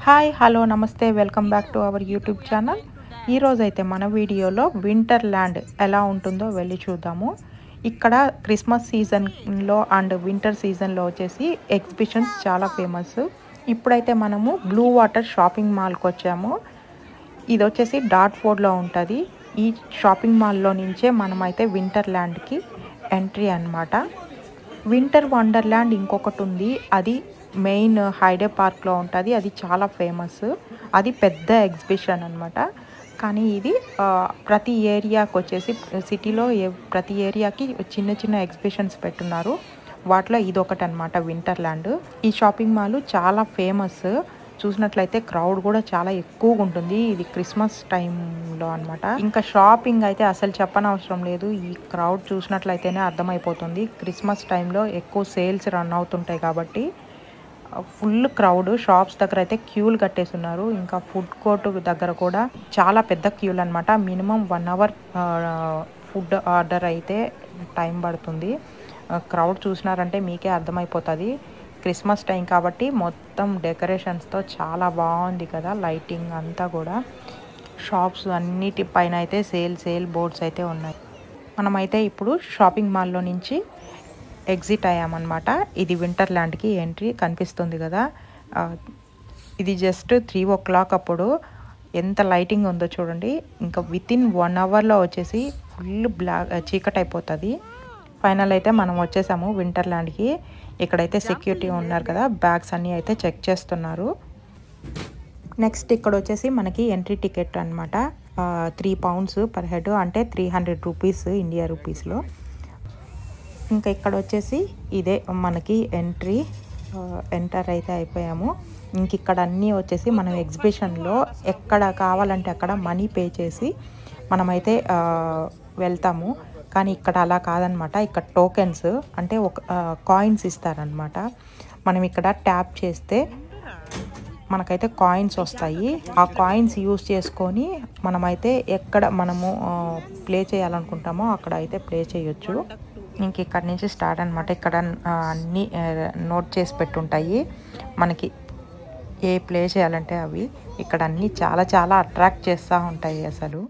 Hi hello నమస్తే welcome back to our YouTube channel. ఈరోజు అయితే మన వీడియోలో వింటర్ ల్యాండ్ ఎలా ఉంటుందో వెళ్ళి చూద్దాము. ఇక్కడ క్రిస్మస్ సీజన్లో అండ్ వింటర్ సీజన్లో వచ్చేసి ఎగ్జిబిషన్స్ చాలా ఫేమస్. ఇప్పుడైతే మనము బ్లూ వాటర్ షాపింగ్ మాల్కి వచ్చాము. ఇది వచ్చేసి డార్ట్ఫోర్డ్లో ఉంటుంది. ఈ షాపింగ్ మాల్లో నుంచే మనమైతే వింటర్ ల్యాండ్కి ఎంట్రీ అన్నమాట. వింటర్ వండర్ల్యాండ్ ఇంకొకటి ఉంది, అది మెయిన్ హైడే పార్క్లో ఉంటుంది. అది చాలా ఫేమస్, అది పెద్ద ఎగ్జిబిషన్ అనమాట. కానీ ఇది ప్రతి ఏరియాకి వచ్చేసి సిటీలో ప్రతి ఏరియాకి చిన్న చిన్న ఎగ్జిబిషన్స్ పెట్టున్నారు. వాటిలో ఇది ఒకటి అనమాట వింటర్ ల్యాండ్. ఈ షాపింగ్ మాల్ చాలా ఫేమస్. చూసినట్లయితే క్రౌడ్ కూడా చాలా ఎక్కువగా ఉంటుంది. ఇది క్రిస్మస్ టైంలో అనమాట. ఇంకా షాపింగ్ అయితే అసలు చెప్పనవసరం లేదు. ఈ క్రౌడ్ చూసినట్లయితేనే అర్థమైపోతుంది. క్రిస్మస్ టైంలో ఎక్కువ సేల్స్ రన్ అవుతుంటాయి కాబట్టి ఫుల్ క్రౌడ్. షాప్స్ దగ్గర అయితే క్యూలు కట్టేస్తున్నారు. ఇంకా ఫుడ్ కోర్ట్ దగ్గర కూడా చాలా పెద్ద క్యూలు అనమాట. మినిమం 1 అవర్ ఫుడ్ ఆర్డర్ అయితే టైం పడుతుంది. క్రౌడ్ చూసినారంటే మీకే అర్థమైపోతుంది. క్రిస్మస్ టైం కాబట్టి మొత్తం డెకరేషన్స్తో చాలా బాగుంది కదా, లైటింగ్ అంతా కూడా. షాప్స్ అన్నిటి పైన అయితే సేల్ బోర్డ్స్ అయితే ఉన్నాయి. మనమైతే ఇప్పుడు షాపింగ్ మాల్లో నుంచి ఎగ్జిట్ అయ్యామన్నమాట. ఇది వింటర్ ల్యాండ్కి ఎంట్రీ కనిపిస్తుంది కదా. ఇది జస్ట్ 3 o'clock అప్పుడు ఎంత లైటింగ్ ఉందో చూడండి. ఇంకా వితిన్ 1 అవర్లో వచ్చేసి ఫుల్ చీకటి అయిపోతుంది. ఫైనల్ అయితే మనం వచ్చేసాము వింటర్ ల్యాండ్కి. ఇక్కడైతే సెక్యూరిటీ ఉన్నారు కదా, బ్యాగ్స్ అన్నీ అయితే చెక్ చేస్తున్నారు. నెక్స్ట్ ఇక్కడ వచ్చేసి మనకి ఎంట్రీ టికెట్ అనమాట. 3 pounds పర్ హెడ్, అంటే 300 రూపీస్ ఇండియా రూపీస్లో. ఇంకా ఇక్కడ వచ్చేసి ఇదే మనకి ఎంటర్ అయితే అయిపోయాము. ఇంక ఇక్కడ అన్నీ వచ్చేసి మనం ఎగ్జిబిషన్లో ఎక్కడ కావాలంటే అక్కడ మనీ పే చేసి మనమైతే వెళ్తాము. కానీ ఇక్కడ అలా కాదనమాట. ఇక్కడ టోకెన్స్ అంటే ఒక కాయిన్స్ ఇస్తారనమాట. మనం ఇక్కడ ట్యాప్ చేస్తే మనకైతే కాయిన్స్ వస్తాయి. ఆ కాయిన్స్ యూస్ చేసుకొని మనమైతే ఎక్కడ మనము ప్లే చేయాలనుకుంటామో అక్కడ అయితే ప్లే చేయొచ్చు. ఇంక ఇక్కడ నుంచి స్టార్ట్ అనమాట. ఇక్కడ అన్నీ నోట్ చేసి పెట్టుంటాయి మనకి ఏ ప్లే చేయాలంటే అవి. ఇక్కడ అన్నీ చాలా చాలా అట్రాక్ట్ చేస్తూ ఉంటాయి అసలు.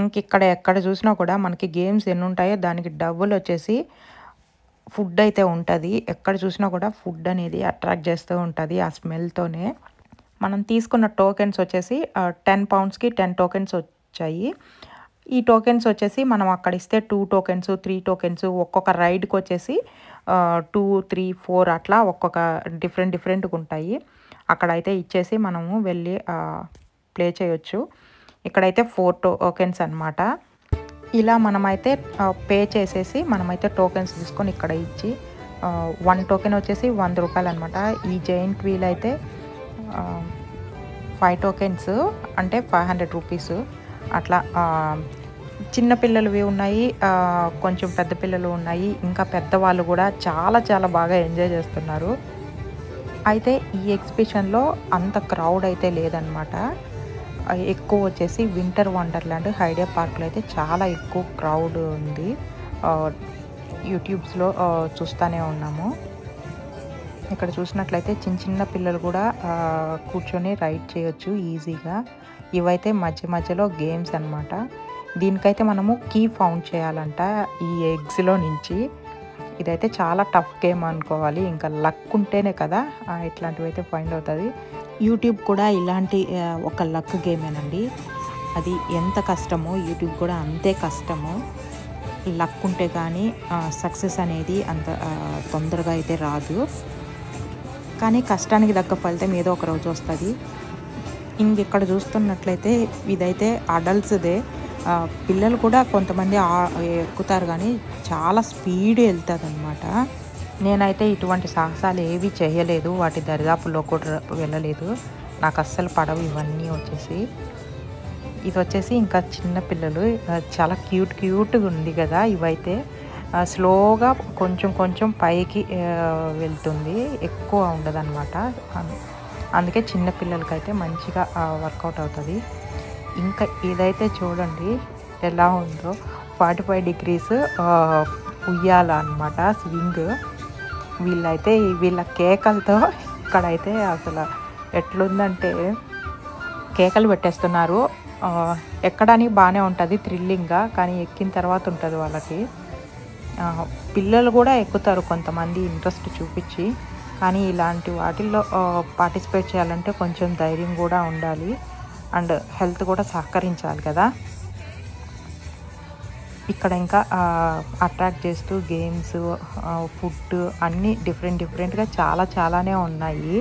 ఇంక ఇక్కడ ఎక్కడ చూసినా కూడా మనకి గేమ్స్ ఎన్ని ఉంటాయో దానికి డబుల్ వచ్చేసి ఫుడ్ అయితే ఉంటుంది. ఎక్కడ చూసినా కూడా ఫుడ్ అనేది అట్రాక్ట్ చేస్తూ ఉంటుంది ఆ స్మెల్తోనే. మనం తీసుకున్న టోకెన్స్ వచ్చేసి 10 poundsకి 10 tokens వచ్చాయి. ఈ టోకెన్స్ వచ్చేసి మనం అక్కడ ఇస్తే 2 tokens 3 tokens ఒక్కొక్క రైడ్కి వచ్చేసి 2 3 4 అట్లా ఒక్కొక్క డిఫరెంట్గా ఉంటాయి. అక్కడైతే ఇచ్చేసి మనము వెళ్ళి ప్లే చేయొచ్చు. ఇక్కడైతే 4 tokens అనమాట. ఇలా మనమైతే పే చేసేసి మనమైతే టోకెన్స్ తీసుకొని ఇక్కడ ఇచ్చి 1 token వచ్చేసి 100 రూపాయలు అనమాట. ఈ జైంట్ వీల్ అయితే 5 tokens అంటే 500 రూపీస్. అట్లా చిన్న పిల్లలవి ఉన్నాయి, కొంచెం పెద్ద పిల్లలు ఉన్నాయి, ఇంకా పెద్దవాళ్ళు కూడా చాలా చాలా బాగా ఎంజాయ్ చేస్తున్నారు. అయితే ఈ ఎగ్జిబిషన్లో అంత క్రౌడ్ అయితే లేదనమాట. ఎక్కువ వచ్చేసి వింటర్ వండర్ల్యాండ్ హైడే పార్క్లో అయితే చాలా ఎక్కువ క్రౌడ్ ఉంది. యూట్యూబ్స్లో చూస్తూనే ఉన్నాము. ఇక్కడ చూసినట్లయితే చిన్న పిల్లలు కూడా కూర్చొని రైడ్ చేయొచ్చు ఈజీగా. ఇవైతే మధ్యలో గేమ్స్ అనమాట. దీనికైతే మనము కీ ఫౌండ్ చేయాలంట ఈ ఎగ్స్లో నుంచి. ఇదైతే చాలా టఫ్ గేమ్ అనుకోవాలి. ఇంకా లక్ ఉంటేనే కదా ఇట్లాంటివి అయితే ఫైండ్ అవుతుంది. యూట్యూబ్ కూడా ఇలాంటి ఒక లక్ గేమేనండి. అది ఎంత కష్టమో యూట్యూబ్ కూడా అంతే కష్టము. లక్ ఉంటే కానీ సక్సెస్ అనేది అంత తొందరగా అయితే రాదు. కానీ కష్టానికి తగ్గ ఫలితం ఏదో ఒక రోజు వస్తుంది. ఇంకెక్కడ చూస్తున్నట్లయితే ఇదైతే అడల్ట్స్దే. పిల్లలు కూడా కొంతమంది ఎక్కుతారు కానీ చాలా స్పీడ్ వెళ్తుంది అనమాట. నేనైతే ఇటువంటి సాహసాలు ఏవి చేయలేదు, వాటి దరిదాపుల్లో కూడా వెళ్ళలేదు. నాకు అస్సలు పడవు ఇవన్నీ వచ్చేసి. ఇది వచ్చేసి ఇంకా చిన్న పిల్లలు చాలా క్యూట్గా ఉంది కదా. ఇవైతే స్లోగా కొంచెం పైకి వెళ్తుంది, ఎక్కువ ఉండదు అనమాట. అందుకే చిన్న పిల్లలకైతే మంచిగా వర్కౌట్ అవుతుంది. ఇంకా ఇదైతే చూడండి ఎలా ఉందో, 45 degrees ఉయ్యాల అనమాట స్వింగ్. వీళ్ళ కేకలతో ఇక్కడైతే అసలు ఎట్లుందంటే కేకలు పెట్టేస్తున్నారు. ఎక్కడానికి బాగానే ఉంటుంది థ్రిల్లింగ్గా, కానీ ఎక్కిన తర్వాత ఉంటుంది వాళ్ళకి. పిల్లలు కూడా ఎక్కుతారు కొంతమంది ఇంట్రెస్ట్ చూపించి, కానీ ఇలాంటి వాటిల్లో పార్టిసిపేట్ చేయాలంటే కొంచెం ధైర్యం కూడా ఉండాలి అండ్ హెల్త్ కూడా సహకరించాలి కదా. ఇక్కడ ఇంకా అట్రాక్ట్ చేస్తూ గేమ్స్, ఫుడ్ అన్నీ డిఫరెంట్గా చాలానే ఉన్నాయి.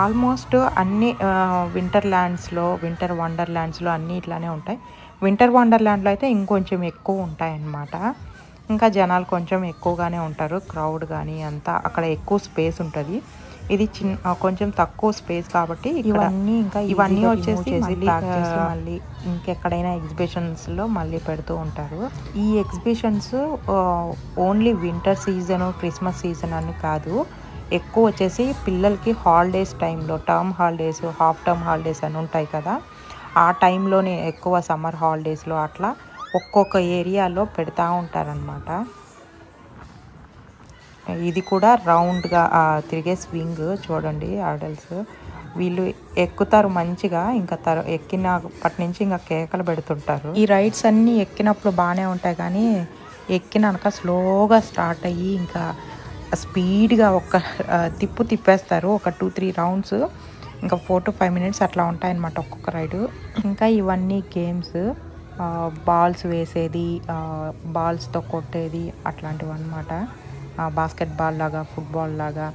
ఆల్మోస్ట్ అన్ని వింటర్ వండర్ల్యాండ్స్లో అన్నీ ఇట్లానే ఉంటాయి. వింటర్ వండర్ల్యాండ్లో అయితే ఇంకొంచెం ఎక్కువ ఉంటాయన్నమాట. ఇంకా జనాలు కొంచెం ఎక్కువగానే ఉంటారు, క్రౌడ్ కానీ అంతా. అక్కడ ఎక్కువ స్పేస్ ఉంటుంది. ఇది కొంచెం తక్కువ స్పేస్ కాబట్టి ఇవన్నీ వచ్చేసి మళ్ళీ ఇంకెక్కడైనా ఎగ్జిబిషన్స్లో మళ్ళీ పెడుతూ ఉంటారు. ఈ exhibitions only winter season, Christmas season అని కాదు, ఎక్కువ వచ్చేసి పిల్లలకి హాలిడేస్ టైంలో, term holidays, half term holidays అని ఉంటాయి కదా, ఆ టైంలోనే ఎక్కువ సమ్మర్ హాలిడేస్లో అట్లా ఒక్కొక్క ఏరియాలో పెడతా ఉంటారనమాట. ఇది కూడా రౌండ్గా తిరిగే స్వింగ్ చూడండి. అడల్ట్స్ వీళ్ళు ఎక్కుతారు మంచిగా. ఇంకా ఎక్కినప్పటి నుంచి ఇంకా కేకలు పెడుతుంటారు. ఈ రైడ్స్ అన్నీ ఎక్కినప్పుడు బాగానే ఉంటాయి, కానీ ఎక్కినాక స్లోగా స్టార్ట్ అయ్యి ఇంకా స్పీడ్గా తిప్పేస్తారు. ఒక 2-3 రౌండ్స్, ఇంకా 4 to 5 minutes అట్లా ఉంటాయన్నమాట ఒక్కొక్క రైడు. ఇంకా ఇవన్నీ గేమ్స్, బాల్స్ వేసేది, బాల్స్తో కొట్టేది అట్లాంటివి అన్నమాట. బాస్కెట్బాల్ లాగా, ఫుట్బాల్ లాగా,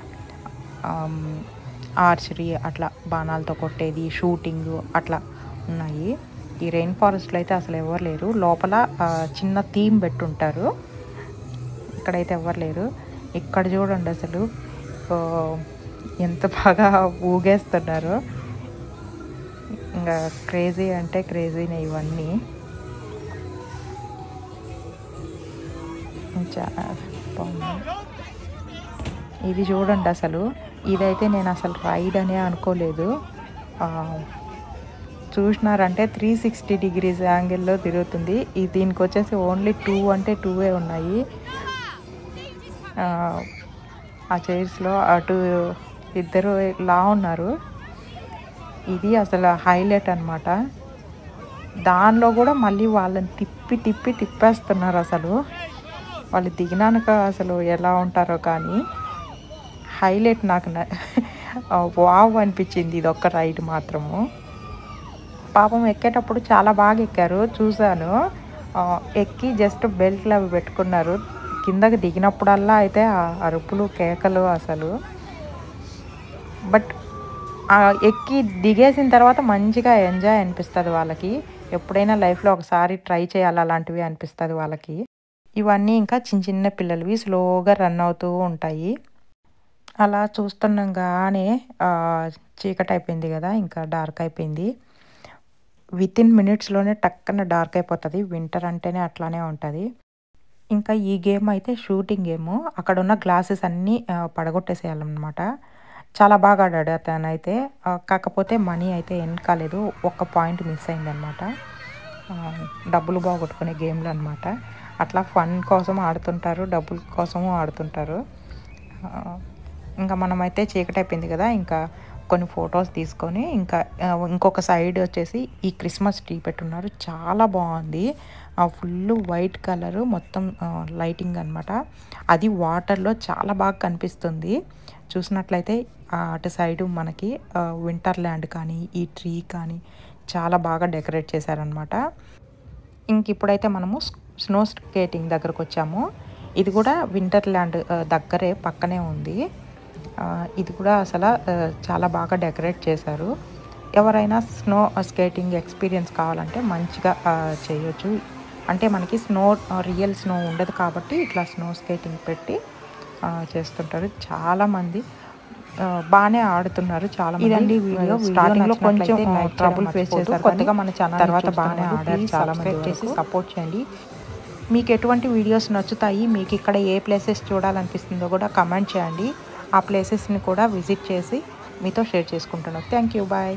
ఆర్చరీ అట్లా బాణాలతో కొట్టేది, షూటింగ్ అట్లా ఉన్నాయి. ఈ రెయిన్ ఫారెస్ట్లో అయితే అసలు ఎవరు లేరు. లోపల చిన్న థీమ్ పెట్టుంటారు, ఇక్కడైతే ఎవరు లేరు. ఇక్కడ చూడండి అసలు ఎంత బాగా ఊగేస్తున్నారు. ఇంకా క్రేజీ అంటే క్రేజీనే ఇవన్నీ. చాలా బాగుంది. ఇది చూడండి అసలు, ఇదైతే నేను అసలు రైడ్ అనే అనుకోలేదు. చూసినారంటే 360 degrees యాంగిల్లో తిరుగుతుంది. దీనికి వచ్చేసి ఓన్లీ 2 అంటే 2 ఉన్నాయి. ఆ చైర్స్లో అటు ఇద్దరు లా ఉన్నారు. ఇది అసలు హైలైట్ అనమాట. దానిలో కూడా మళ్ళీ వాళ్ళని తిప్పేస్తున్నారు. అసలు వాళ్ళు దిగినాక అసలు ఎలా ఉంటారో కానీ హైలైట్. నాకు వావ్ అనిపించింది ఇది ఒక్క రైడ్ మాత్రము. పాపం ఎక్కేటప్పుడు చాలా బాగా ఎక్కారు, చూశాను. ఎక్కి జస్ట్ బెల్ట్లు అవి పెట్టుకున్నారు. కిందకి దిగినప్పుడల్లా అయితే అరుపులు, కేకలు అసలు. బట్ ఎక్కి దిగేసిన తర్వాత మంచిగా ఎంజాయ్ అనిపిస్తుంది వాళ్ళకి. ఎప్పుడైనా లైఫ్లో ఒకసారి ట్రై చేయాలి అలాంటివి అనిపిస్తుంది వాళ్ళకి. ఇవన్నీ ఇంకా చిన్న పిల్లలవి, స్లోగా రన్ అవుతూ ఉంటాయి. అలా చూస్తుండగానే చీకటి అయిపోయింది కదా, ఇంకా డార్క్ అయిపోయింది. వితిన్ మినిట్స్లోనే టక్కన డార్క్ అయిపోతుంది. వింటర్ అంటేనే అట్లానే ఉంటుంది. ఇంకా ఈ గేమ్ అయితే షూటింగ్ గేము. అక్కడ ఉన్న గ్లాసెస్ అన్నీ పడగొట్టేసేయాలన్నమాట. చాలా బాగా ఆడాడు అతనైతే. కాకపోతే మనీ అయితే ఎన్ కాలేదు, ఒక్క పాయింట్ మిస్ అయిందనమాట. డబ్బులు బాగొట్టుకునే గేమ్లు అనమాట. అట్లా ఫన్ కోసం ఆడుతుంటారు, డబ్బుల కోసము ఆడుతుంటారు. ఇంకా మనమైతే చీకటి అయిపోయింది కదా, ఇంకా కొన్ని ఫొటోస్ తీసుకొని ఇంకా ఇంకొక సైడ్ వచ్చేసి ఈ క్రిస్మస్ ట్రీ పెట్టున్నారు. చాలా బాగుంది. ఫుల్ వైట్ కలరు, మొత్తం లైటింగ్ అనమాట. అది వాటర్లో చాలా బాగా కనిపిస్తుంది. చూసినట్లయితే అటు సైడు మనకి వింటర్ ల్యాండ్ కానీ, ఈ ట్రీ కానీ చాలా బాగా డెకరేట్ చేశారనమాట. ఇంక ఇప్పుడైతే మనము స్నో స్కేటింగ్ దగ్గరకు వచ్చాము. ఇది కూడా వింటర్ ల్యాండ్ దగ్గరే, పక్కనే ఉంది. ఇది కూడా అసలు చాలా బాగా డెకరేట్ చేశారు. ఎవరైనా స్నో స్కేటింగ్ ఎక్స్పీరియన్స్ కావాలంటే మంచిగా చేయొచ్చు. అంటే మనకి రియల్ స్నో ఉండదు కాబట్టి ఇట్లా స్నో స్కేటింగ్ పెట్టి చేస్తుంటారు. చాలామంది బాగానే ఆడుతున్నారు. చాలా మంది వీడియో స్టార్టింగ్లో కొంచెం ట్రబుల్ ఫేస్ చేశారు, కొత్తగా మన ఛానల్ తర్వాత బాగానే ఆడారు. చాలా మంది చేసి సపోర్ట్ చేయండి. మీకు ఎటువంటి వీడియోస్ నచ్చుతాయి, మీకు ఇక్కడ ఏ ప్లేసెస్ చూడాలనిపిస్తుందో కూడా కమెంట్ చేయండి. ఆ ప్లేసెస్ని కూడా విజిట్ చేసి మీతో షేర్ చేసుకుంటున్నాను. Thank you, bye.